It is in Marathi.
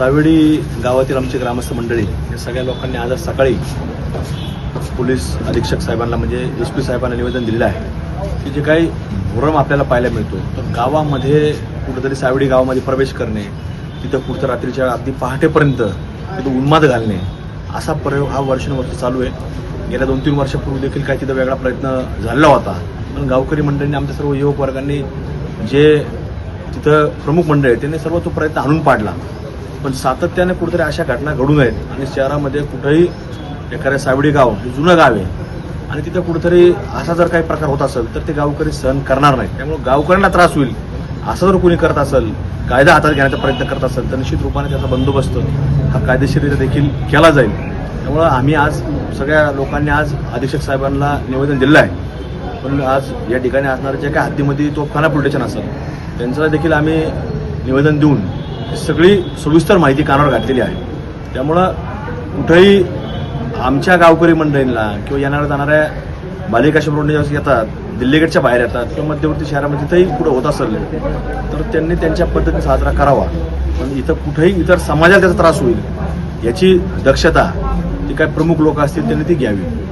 सावेडी गावातील आमचे ग्रामस्थ मंडळी या सगळ्या लोकांनी आज सकाळी पोलीस अधीक्षक साहेबांना म्हणजे एसपी साहेबांना निवेदन दिलेलं आहे की जे काही भोरम आपल्याला पाहायला मिळतो तर गावामध्ये कुठेतरी सावेडी गावामध्ये प्रवेश करणे, तिथं कुठं रात्रीच्या अगदी पहाटेपर्यंत तिथं उन्माद घालणे असा प्रयोग हा वर्षानुवर्ष चालू आहे। गेल्या 2-3 वर्षापूर्वी देखील काही तिथं वेगळा प्रयत्न झाला होता, पण गावकरी मंडळींनी आमच्या सर्व युवक वर्गांनी जे तिथं प्रमुख मंडळ आहे त्यांनी सर्व तो प्रयत्न आणून पाडला। पण सातत्याने कुठेतरी अशा घटना घडू नयेत आणि शहरामध्ये कुठेही एखाद्या सावेडी गाव हे जुनं गाव आहे आणि तिथं कुठेतरी असा जर काही प्रकार होत असेल तर ते गावकरी सहन करणार नाहीत। त्यामुळे गावकऱ्यांना त्रास होईल असं जर कोणी करत असेल, कायदा हातात घेण्याचा प्रयत्न करत असेल तर निश्चित रूपाने त्याचा बंदोबस्त हा कायदेशीररित्या देखील केला जाईल। त्यामुळं आम्ही आज सगळ्या लोकांनी आज अधीक्षक साहेबांना निवेदन दिलं आहे, पण आज या ठिकाणी असणाऱ्या जे काही हद्दीमध्ये तोफखाना पोलीस स्टेशन असेल त्यांचं देखील आम्ही निवेदन देऊन सगळी सविस्तर माहिती कानावर घातलेली आहे। त्यामुळं कुठेही आमच्या गावकरी मंडळींना किंवा येणाऱ्या जाणाऱ्या बालिकाश्रम रोडने येतात, दिल्ली गेटच्या बाहेर येतात किंवा मध्यवर्ती शहरामध्ये तिथेही कुठं होत असेल तर त्यांनी त्यांच्या पद्धतीने साजरा करावा, पण इथं कुठेही इतर समाजाला त्याचा त्रास होईल याची दक्षता ती काय प्रमुख लोक असतील त्यांनी ती घ्यावी।